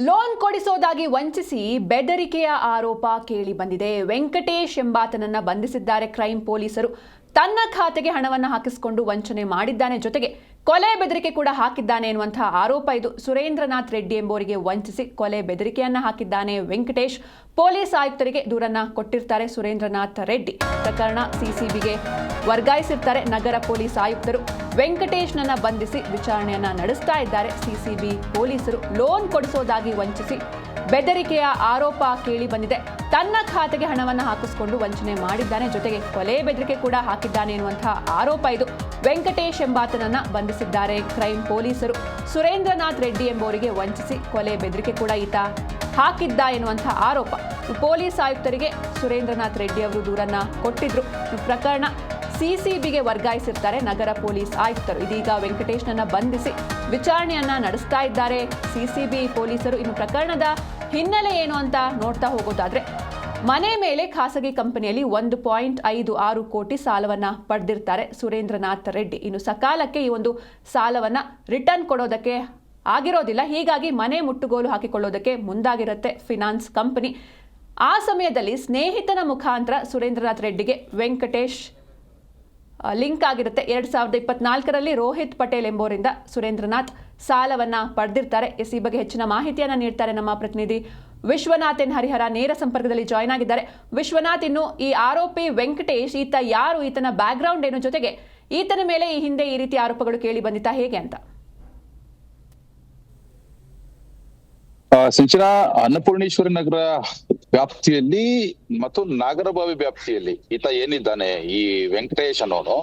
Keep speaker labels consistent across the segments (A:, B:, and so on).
A: Loan ಕೊಡಿಸೋದಾಗಿ ವಂಚಿಸಿ ಬೆದರಿಕೆಯ ಆರೋಪ ಕೇಳಿ ಬಂದಿದೆ. ವೆಂಕಟೇಶ್ ಎಂಬಾತನನ್ನ ಬಂಧಿಸಿದ್ದಾರೆ ಕ್ರೈಂ ಪೊಲೀಸರು. ತನ್ನ ಖಾತೆಗೆ ಹಣವನ್ನು ಹಾಕಿಸಿಕೊಂಡು ವಂಚನೆ ಮಾಡಿದ್ದಾನೆ, ಜೊತೆಗೆ ಕೊಲೆ ಬೆದರಿಕೆ ಕೂಡ ಹಾಕಿದ್ದಾನೆ ಎನ್ನುವಂತಹ ಆರೋಪ ಇದು. ಸುರೇಂದ್ರನಾಥ್ ರೆಡ್ಡಿ ಎಂಬುವರಿಗೆ ವಂಚಿಸಿ ಕೊಲೆ ಬೆದರಿಕೆಯನ್ನ ಹಾಕಿದ್ದಾನೆ ವೆಂಕಟೇಶ್. ಪೊಲೀಸ್ ಆಯುಕ್ತರಿಗೆ ದೂರನ್ನ ಕೊಟ್ಟಿರ್ತಾರೆ ಸುರೇಂದ್ರನಾಥ್ ರೆಡ್ಡಿ. ಪ್ರಕರಣ ಸಿಸಿಬಿಗೆ ವರ್ಗಾಯಿಸಿರ್ತಾರೆ ನಗರ ಪೊಲೀಸ್ ಆಯುಕ್ತರು. ವೆಂಕಟೇಶ್ನನ್ನ ಬಂಧಿಸಿ ವಿಚಾರಣೆಯನ್ನ ನಡೆಸ್ತಾ ಇದ್ದಾರೆ ಸಿಸಿಬಿ ಪೊಲೀಸರು. ಲೋನ್ ಕೊಡಿಸೋದಾಗಿ ವಂಚಿಸಿ ಬೆದರಿಕೆಯ ಆರೋಪ ಕೇಳಿ ಬಂದಿದೆ. ತನ್ನ ಖಾತೆಗೆ ಹಣವನ್ನು ಹಾಕಿಸಿಕೊಂಡು ವಂಚನೆ ಮಾಡಿದ್ದಾನೆ, ಜೊತೆಗೆ ಕೊಲೆ ಬೆದರಿಕೆ ಕೂಡ ಹಾಕಿದ್ದಾನೆ ಎನ್ನುವಂತಹ ಆರೋಪ ಇದು. ವೆಂಕಟೇಶ್ ಎಂಬಾತನನ್ನ ಬಂಧಿಸಿದ್ದಾರೆ ಕ್ರೈಂ ಪೊಲೀಸರು. ಸುರೇಂದ್ರನಾಥ್ ರೆಡ್ಡಿ ಎಂಬುವರಿಗೆ ವಂಚಿಸಿ ಕೊಲೆ ಬೆದರಿಕೆ ಕೂಡ ಈತ ಹಾಕಿದ್ದ ಎನ್ನುವಂತಹ ಆರೋಪ. ಪೊಲೀಸ್ ಆಯುಕ್ತರಿಗೆ ಸುರೇಂದ್ರನಾಥ್ ರೆಡ್ಡಿ ಅವರು ದೂರನ್ನ ಕೊಟ್ಟಿದ್ರು. ಪ್ರಕರಣ ಸಿಸಿಬಿಗೆ ವರ್ಗಾಯಿಸಿರ್ತಾರೆ ನಗರ ಪೊಲೀಸ್ ಆಯುಕ್ತರು. ಇದೀಗ ವೆಂಕಟೇಶ್ನನ್ನ ಬಂಧಿಸಿ ವಿಚಾರಣೆಯನ್ನ ನಡೆಸ್ತಾ ಇದ್ದಾರೆ ಸಿಸಿಬಿ ಪೊಲೀಸರು. ಇನ್ನು ಪ್ರಕರಣದ ಹಿನ್ನೆಲೆ ಏನು ಅಂತ ನೋಡ್ತಾ ಹೋಗೋದಾದ್ರೆ, ಮನೆ ಮೇಲೆ ಖಾಸಗಿ ಕಂಪನಿಯಲ್ಲಿ 1.56 ಕೋಟಿ ಸಾಲವನ್ನ ಪಡೆದಿರ್ತಾರೆ ಸುರೇಂದ್ರನಾಥ್ ರೆಡ್ಡಿ. ಇನ್ನು ಸಕಾಲಕ್ಕೆ ಈ ಒಂದು ಸಾಲವನ್ನ ರಿಟರ್ನ್ ಕೊಡೋದಕ್ಕೆ ಆಗಿರೋದಿಲ್ಲ. ಹೀಗಾಗಿ ಮನೆ ಮುಟ್ಟುಗೋಲು ಹಾಕಿಕೊಳ್ಳೋದಕ್ಕೆ ಮುಂದಾಗಿರುತ್ತೆ ಫಿನಾನ್ಸ್ ಕಂಪನಿ. ಆ ಸಮಯದಲ್ಲಿ ಸ್ನೇಹಿತನ ಮುಖಾಂತರ ಸುರೇಂದ್ರನಾಥ್ ರೆಡ್ಡಿಗೆ ವೆಂಕಟೇಶ್ ಲಿಂಕ್ ಆಗಿರುತ್ತೆ. 2024ರಲ್ಲಿ ರೋಹಿತ್ ಪಟೇಲ್ ಎಂಬುವರಿಂದ ಸುರೇಂದ್ರನಾಥ್ ಸಾಲವನ್ನ ಪಡೆದಿರ್ತಾರೆ. ಈ ಬಗ್ಗೆ ಹೆಚ್ಚಿನ ಮಾಹಿತಿಯನ್ನ ನೀಡ್ತಾರೆ ನಮ್ಮ ಪ್ರತಿನಿಧಿ ವಿಶ್ವನಾಥ್ ಎನ್ ಹರಿಹರ. ನೇರ ಸಂಪರ್ಕದಲ್ಲಿ ಜಾಯ್ನ್ ಆಗಿದ್ದಾರೆ. ವಿಶ್ವನಾಥ್, ಇನ್ನು ಈ ಆರೋಪಿ ವೆಂಕಟೇಶ್, ಈತ ಯಾರು, ಈತನ ಬ್ಯಾಕ್ ಗ್ರೌಂಡ್ ಏನು, ಜೊತೆಗೆ ಈತನ ಮೇಲೆ ಈ ಹಿಂದೆ ಈ ರೀತಿ ಆರೋಪಗಳು ಕೇಳಿ ಬಂದಿತ್ತಾ, ಹೇಗೆ ಅಂತ?
B: ಸಿಂಚನ ಅನ್ನಪೂರ್ಣೇಶ್ವರಿ ನಗರ ವ್ಯಾಪ್ತಿಯಲ್ಲಿ ಮತ್ತು ನಾಗರಬಾವಿ ವ್ಯಾಪ್ತಿಯಲ್ಲಿ ಈತ ಏನಿದ್ದಾನೆ, ಈ ವೆಂಕಟೇಶ್ ಅನ್ನೋನು,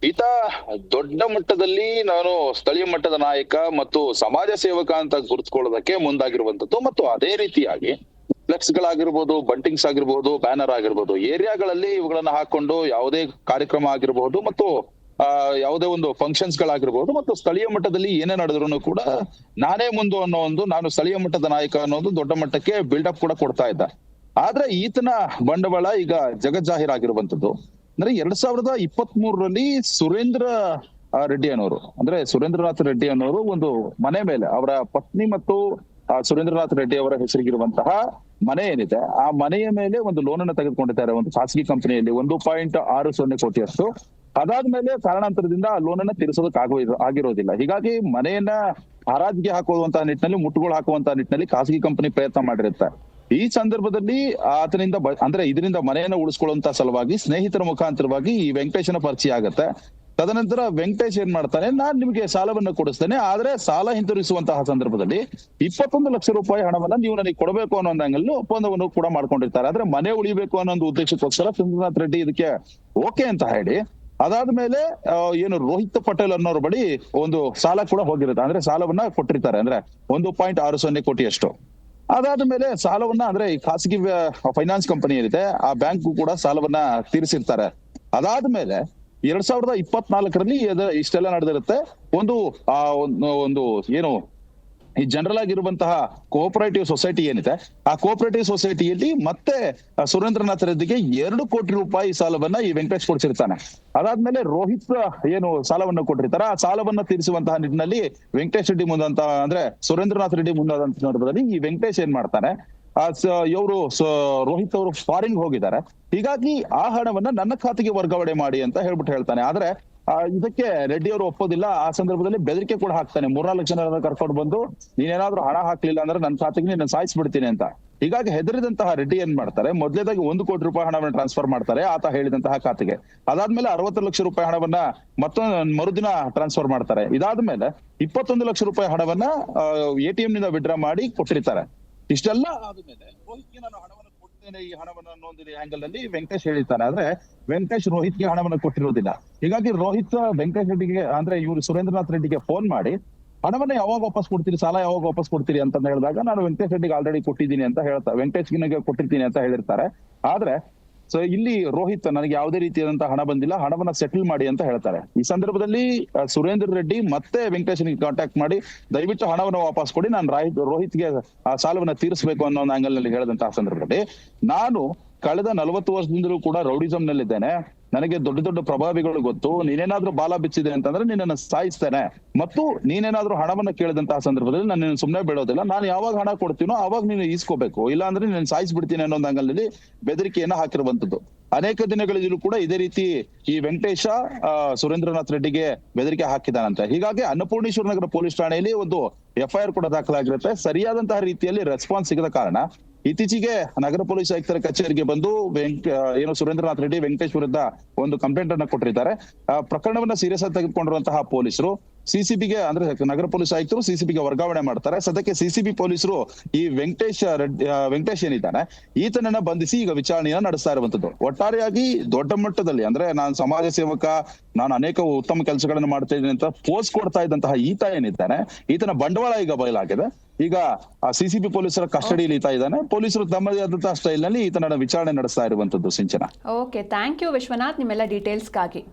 B: ಈತ ದೊಡ್ಡ ಮಟ್ಟದಲ್ಲಿ ನಾನು ಸ್ಥಳೀಯ ಮಟ್ಟದ ನಾಯಕ ಮತ್ತು ಸಮಾಜ ಸೇವಕ ಅಂತ ಗುರುತಿಕೊಳ್ಳೋದಕ್ಕೆ ಮುಂದಾಗಿರುವಂತದ್ದು. ಮತ್ತು ಅದೇ ರೀತಿಯಾಗಿ ಫ್ಲೆಕ್ಸ್ ಗಳಾಗಿರ್ಬೋದು, ಬಂಟಿಂಗ್ಸ್ ಆಗಿರ್ಬೋದು, ಬ್ಯಾನರ್ ಆಗಿರ್ಬೋದು, ಏರಿಯಾಗಳಲ್ಲಿ ಇವುಗಳನ್ನ ಹಾಕೊಂಡು ಯಾವುದೇ ಕಾರ್ಯಕ್ರಮ ಆಗಿರಬಹುದು ಮತ್ತು ಯಾವುದೇ ಒಂದು ಫಂಕ್ಷನ್ಸ್ ಗಳಾಗಿರ್ಬೋದು ಮತ್ತು ಸ್ಥಳೀಯ ಮಟ್ಟದಲ್ಲಿ ಏನೇ ನಡೆದ್ರು ಕೂಡ ನಾನೇ ಮುಂದು ಅನ್ನೋ ನಾನು ಸ್ಥಳೀಯ ಮಟ್ಟದ ನಾಯಕ ಅನ್ನೋದು ದೊಡ್ಡ ಮಟ್ಟಕ್ಕೆ ಬಿಲ್ಡಪ್ ಕೂಡ ಕೊಡ್ತಾ ಇದ್ದ. ಆದ್ರೆ ಈತನ ಬಂಡವಾಳ ಈಗ ಜಗಜ್ಜಾಹೀರಾಗಿರುವಂತದ್ದು. ಅಂದ್ರೆ 2023ರಲ್ಲಿ ಸುರೇಂದ್ರ ರೆಡ್ಡಿ ಅನ್ನೋರು, ಅಂದ್ರೆ ಸುರೇಂದ್ರನಾಥ್ ರೆಡ್ಡಿ ಅನ್ನೋರು ಒಂದು ಮನೆ ಮೇಲೆ ಅವರ ಪತ್ನಿ ಮತ್ತು ಸುರೇಂದ್ರನಾಥ್ ರೆಡ್ಡಿ ಅವರ ಹೆಸರಿಗಿರುವಂತಹ ಮನೆ ಏನಿದೆ, ಆ ಮನೆಯ ಮೇಲೆ ಒಂದು ಲೋನ್ ಅನ್ನು ತೆಗೆದುಕೊಂಡಿದ್ದಾರೆ ಒಂದು ಖಾಸಗಿ ಕಂಪನಿಯಲ್ಲಿ 1.60 ಕೋಟಿಯಷ್ಟು. ಅದಾದ್ಮೇಲೆ ಕಾರಣಾಂತರದಿಂದ ಆ ಲೋನ್ ಅನ್ನ ತೀರಿಸೋದಕ್ಕೆ ಆಗಿರೋದಿಲ್ಲ. ಹೀಗಾಗಿ ಮನೆಯನ್ನ ಹರಾಜಿಗೆ ಹಾಕುವಂತಹ ನಿಟ್ಟಿನಲ್ಲಿ, ಮುಟ್ಟುಗೋಲು ಹಾಕುವಂತಹ ನಿಟ್ಟಿನಲ್ಲಿ ಖಾಸಗಿ ಕಂಪನಿ ಪ್ರಯತ್ನ ಮಾಡಿರುತ್ತೆ. ಈ ಸಂದರ್ಭದಲ್ಲಿ ಆತನಿಂದ ಅಂದ್ರೆ ಇದರಿಂದ ಮನೆಯನ್ನ ಉಳಿಸ್ಕೊಳ್ಳುವಂತ ಸಲುವಾಗಿ ಸ್ನೇಹಿತರ ಮುಖಾಂತರವಾಗಿ ಈ ವೆಂಕಟೇಶನ ಪರಿಚಯ ಆಗತ್ತೆ. ತದನಂತರ ವೆಂಕಟೇಶ್ ಏನ್ ಮಾಡ್ತಾನೆ, ನಾನ್ ನಿಮ್ಗೆ ಸಾಲವನ್ನ ಕೊಡಿಸ್ತೇನೆ, ಆದ್ರೆ ಸಾಲ ಹಿಂತಿರುಗಿಸುವಂತಹ ಸಂದರ್ಭದಲ್ಲಿ 21 ಲಕ್ಷ ರೂಪಾಯಿ ಹಣವನ್ನ ನೀವು ನನಗೆ ಕೊಡಬೇಕು ಅನ್ನೋ ಅಂಗಲ್ಲಿ ಒಪ್ಪಂದವನ್ನು ಕೂಡ ಮಾಡ್ಕೊಂಡಿರ್ತಾರೆ. ಆದ್ರೆ ಮನೆ ಉಳಿಬೇಕು ಅನ್ನೋ ಒಂದು ಉದ್ದೇಶಕ್ಕೋಸ್ಕರ ಸುರೇಂದ್ರನಾಥ್ ರೆಡ್ಡಿ ಇದಕ್ಕೆ ಓಕೆ ಅಂತ ಹೇಳಿ, ಅದಾದ್ಮೇಲೆ ಏನು ರೋಹಿತ್ ಪಟೇಲ್ ಅನ್ನೋರ್ ಬಳಿ ಒಂದು ಸಾಲ ಕೂಡ ಹೋಗಿರುತ್ತೆ. ಅಂದ್ರೆ ಸಾಲವನ್ನ ಕೊಟ್ಟಿರ್ತಾರೆ, ಅಂದ್ರೆ 1.60 ಕೋಟಿಯಷ್ಟು. ಅದಾದ್ಮೇಲೆ ಸಾಲವನ್ನ ಅಂದ್ರೆ ಈ ಖಾಸಗಿ ಫೈನಾನ್ಸ್ ಕಂಪನಿ ಏನಿದೆ ಆ ಬ್ಯಾಂಕ್ ಕೂಡ ಸಾಲವನ್ನ ತೀರಿಸಿರ್ತಾರೆ. ಅದಾದ್ಮೇಲೆ 2024ರಲ್ಲಿ ಇಷ್ಟೆಲ್ಲ ನಡೆದಿರುತ್ತೆ. ಒಂದು ಏನು ಈ ಜನರಲ್ ಆಗಿರುವಂತಹ ಕೋಆಪರೇಟಿವ್ ಸೊಸೈಟಿ ಏನಿದೆ, ಆ ಕೋಆಪರೇಟಿವ್ ಸೊಸೈಟಿಯಲ್ಲಿ ಮತ್ತೆ ಸುರೇಂದ್ರನಾಥ್ ರೆಡ್ಡಿಗೆ 2 ಕೋಟಿ ರೂಪಾಯಿ ಸಾಲವನ್ನ ಈ ವೆಂಕಟೇಶ್ ಕೊಡಿಸಿರ್ತಾನೆ. ಅದಾದ್ಮೇಲೆ ರೋಹಿತ್ ಏನು ಸಾಲವನ್ನ ಕೊಟ್ಟಿರ್ತಾರೆ, ಆ ಸಾಲವನ್ನ ತೀರಿಸುವಂತಹ ನಿಟ್ಟಿನಲ್ಲಿ ವೆಂಕಟೇಶ್ ರೆಡ್ಡಿ ಮುಂದಂತ ಅಂದ್ರೆ ಸುರೇಂದ್ರನಾಥ್ ರೆಡ್ಡಿ ಮುಂದಾದಂತ ಸಂದರ್ಭದಲ್ಲಿ ಈ ವೆಂಕಟೇಶ್ ಏನ್ ಮಾಡ್ತಾನೆ, ಇವರು ರೋಹಿತ್ ಅವರು ಫಾರಿನ್ ಹೋಗಿದ್ದಾರೆ, ಹೀಗಾಗಿ ಆ ಹಣವನ್ನ ನನ್ನ ಖಾತೆಗೆ ವರ್ಗಾವಣೆ ಮಾಡಿ ಅಂತ ಹೇಳ್ತಾನೆ. ಆದ್ರೆ ಇದಕ್ಕೆ ರೆಡ್ಡಿ ಅವರು ಒಪ್ಪೋದಿಲ್ಲ. ಆ ಸಂದರ್ಭದಲ್ಲಿ ಬೆದರಿಕೆ ಕೂಡ ಹಾಕ್ತಾನೆ. 3-4 ಜನರನ್ನ ಕರ್ಕೊಂಡು ಬಂದು ನೀನೇನಾದ್ರೂ ಹಣ ಹಾಕ್ಲಿಲ್ಲ ಅಂದ್ರೆ ನನ್ನ ಖಾತೆಗೆ ನೀನು ಸಾಯಿಸ್ಬಿಡ್ತೀನಿ ಅಂತ. ಹೀಗಾಗಿ ಹೆದರಿದಂತಹ ರೆಡ್ಡಿ ಏನ್ ಮಾಡ್ತಾರೆ, ಮೊದಲೇದಾಗಿ 1 ಕೋಟಿ ರೂಪಾಯಿ ಹಣವನ್ನು ಟ್ರಾನ್ಸ್ಫರ್ ಮಾಡ್ತಾರೆ ಆತ ಹೇಳಿದಂತಹ ಖಾತೆಗೆ. ಅದಾದ್ಮೇಲೆ 60 ಲಕ್ಷ ರೂಪಾಯಿ ಹಣವನ್ನ ಮರುದಿನ ಟ್ರಾನ್ಸ್ಫರ್ ಮಾಡ್ತಾರೆ. ಇದಾದ್ಮೇಲೆ 21 ಲಕ್ಷ ರೂಪಾಯಿ ಹಣವನ್ನ ATM ನಿಂದ ವಿಡ್ರಾ ಮಾಡಿ ಕೊಟ್ಟಿರ್ತಾರೆ. ಇಷ್ಟೆಲ್ಲ ಆದ್ಮೇಲೆ ರೋಹಿತ್ಗೆ ನಾನು ಹಣವನ್ನು ಕೊಡ್ತೇನೆ, ಈ ಹಣವನ್ನು ಅನ್ನೋದು ಆಂಗಲ್ ನಲ್ಲಿ ವೆಂಕಟೇಶ್ ಹೇಳಿರ್ತಾನೆ. ಆದ್ರೆ ವೆಂಕಟೇಶ್ ರೋಹಿತ್ಗೆ ಹಣವನ್ನು ಕೊಟ್ಟಿರೋದಿಲ್ಲ. ಹೀಗಾಗಿ ರೋಹಿತ್ ವೆಂಕಟೇಶ್ ರೆಡ್ಡಿಗೆ ಅಂದ್ರೆ ಇವರು ಸುರೇಂದ್ರನಾಥ್ ರೆಡ್ಡಿಗೆ ಫೋನ್ ಮಾಡಿ ಹಣವನ್ನ ಯಾವಾಗ ವಾಪಸ್ ಕೊಡ್ತೀರಿ, ಸಾಲ ಯಾವಾಗ ವಾಪಸ್ ಕೊಡ್ತೀರಿ ಅಂತ ಹೇಳಿದಾಗ ನಾನು ವೆಂಕಟೇಶ್ ರೆಡ್ಡಿಗೆ ಆಲ್ರೆಡಿ ಕೊಟ್ಟಿದ್ದೀನಿ ಅಂತ ಹೇಳ್ತಾರೆ, ವೆಂಕಟೇಶ್ಗೆ ಕೊಟ್ಟಿರ್ತೀನಿ ಅಂತ ಹೇಳಿರ್ತಾರೆ. ಆದ್ರೆ ಸೊ ಇಲ್ಲಿ ರೋಹಿತ್ ನನಗೆ ಯಾವುದೇ ರೀತಿಯಾದಂತಹ ಹಣ ಬಂದಿಲ್ಲ, ಹಣವನ್ನ ಸೆಟಲ್ ಮಾಡಿ ಅಂತ ಹೇಳ್ತಾರೆ. ಈ ಸಂದರ್ಭದಲ್ಲಿ ಸುರೇಂದ್ರ ರೆಡ್ಡಿ ಮತ್ತೆ ವೆಂಕಟೇಶ್ನಿಗೆ ಕಾಂಟ್ಯಾಕ್ಟ್ ಮಾಡಿ ದಯವಿಟ್ಟು ಹಣವನ್ನು ವಾಪಸ್ ಕೊಡಿ, ನಾನು ರೋಹಿತ್ಗೆ ಆ ಸಾಲವನ್ನ ತೀರಿಸಬೇಕು ಅನ್ನೋ ಒಂದು ಆಂಗಲ್ ನಲ್ಲಿ ಹೇಳಿದಂತಹ ಸಂದರ್ಭದಲ್ಲಿ, ನಾನು ಕಳೆದ 40 ವರ್ಷದಿಂದಲೂ ಕೂಡ ರೌಡಿಸಂ ನಲ್ಲಿದ್ದೇನೆ, ನನಗೆ ದೊಡ್ಡ ದೊಡ್ಡ ಪ್ರಭಾವಿಗಳು ಗೊತ್ತು, ನೀನೇನಾದ್ರೂ ಬಾಲ ಬಿಚ್ಚಿದೆ ಅಂತಂದ್ರೆ ನಿನ್ನನ್ನು ಸಾಯಿಸ್ತೇನೆ, ಮತ್ತು ನೀನೇನಾದ್ರೂ ಹಣವನ್ನ ಕೇಳಿದಂತಹ ಸಂದರ್ಭದಲ್ಲಿ ನಾನು ಸುಮ್ಮನೆ ಬಿಡೋದಿಲ್ಲ, ನಾನು ಯಾವಾಗ ಹಣ ಕೊಡ್ತೀನೋ ಅವಾಗ ನೀನು ಈಸ್ಕೋಬೇಕು, ಇಲ್ಲ ಅಂದ್ರೆ ನೀನು ಸಾಯಿಸ್ಬಿಡ್ತೀನಿ ಅನ್ನೋ ಅಂಗಲ್ಲಿ ಬೆದರಿಕೆಯನ್ನ ಹಾಕಿರುವಂತದ್ದು. ಅನೇಕ ದಿನಗಳಿಂದಲೂ ಕೂಡ ಇದೇ ರೀತಿ ಈ ವೆಂಕಟೇಶ ಸುರೇಂದ್ರನಾಥ್ ರೆಡ್ಡಿಗೆ ಬೆದರಿಕೆ ಹಾಕಿದಾನಂತೆ. ಹೀಗಾಗಿ ಅನ್ನಪೂರ್ಣೇಶ್ವರ ನಗರ ಪೊಲೀಸ್ ಠಾಣೆಯಲ್ಲಿ ಒಂದು FIR ಕೂಡ ದಾಖಲಾಗಿರುತ್ತೆ. ಸರಿಯಾದಂತಹ ರೀತಿಯಲ್ಲಿ ರೆಸ್ಪಾನ್ಸ್ ಸಿಗದ ಕಾರಣ ಇತ್ತೀಚೆಗೆ ನಗರ ಪೊಲೀಸ್ ಆಯುಕ್ತರ ಕಚೇರಿಗೆ ಬಂದು ಏನು ಸುರೇಂದ್ರನಾಥ್ ರೆಡ್ಡಿ ವೆಂಕಟೇಶ್ ವಿರುದ್ಧ ಒಂದು ಕಂಪ್ಲೇಂಟ್ ಅನ್ನ ಕೊಟ್ಟಿದ್ದಾರೆ. ಪ್ರಕರಣವನ್ನ ಸೀರಿಯಸ್ ಆಗಿ ತೆಗೆದುಕೊಂಡಿರುವಂತಹ ಪೊಲೀಸರು ಸಿಸಿಬಿಗೆ ಅಂದ್ರೆ ನಗರ ಪೊಲೀಸ್ ಆಯುಕ್ತರು ಸಿಸಿಬಿಗೆ ವರ್ಗಾವಣೆ ಮಾಡ್ತಾರೆ. ಸದ್ಯಕ್ಕೆ ಸಿಸಿಬಿ ಪೊಲೀಸರು ಈ ವೆಂಕಟೇಶ್ ಏನಿದ್ದಾನೆ ಈತನನ್ನ ಬಂಧಿಸಿ ಈಗ ವಿಚಾರಣೆಯನ್ನ ನಡೆಸ್ತಾ ಇರುವಂತದ್ದು. ಒಟ್ಟಾರೆಯಾಗಿ ದೊಡ್ಡ ಮಟ್ಟದಲ್ಲಿ ಅಂದ್ರೆ ನಾನು ಸಮಾಜ ಸೇವಕ, ನಾನು ಅನೇಕ ಉತ್ತಮ ಕೆಲಸಗಳನ್ನು ಮಾಡ್ತಾ ಇದ್ದೀನಿ ಅಂತ ಪೋಸ್ಟ್ ಕೊಡ್ತಾ ಇದ್ದಂತಹ ಈತ ಏನಿದ್ದಾನೆ, ಈತನ ಬಂಡವಾಳ ಈಗ ಬಯಲಾಗಿದೆ. ಈಗ ಸಿಸಿಬಿ ಪೊಲೀಸರ ಕಸ್ಟಡಿಯಲ್ಲಿ ಈತ ಇದ್ದಾನೆ. ಪೊಲೀಸರು ತಮ್ಮದೇ ಆದಂತಹ ಸ್ಟೈಲ್ ನಲ್ಲಿ ಈತನ ವಿಚಾರಣೆ ನಡೆಸ್ತಾ ಇರುವಂತದ್ದು. ಸಿಂಚನ.
A: ಓಕೆ, ಥ್ಯಾಂಕ್ ಯು ವಿಶ್ವನಾಥ್ ನಿಮ್ಮೆಲ್ಲ ಡೀಟೇಲ್ಸ್ಗಾಗಿ.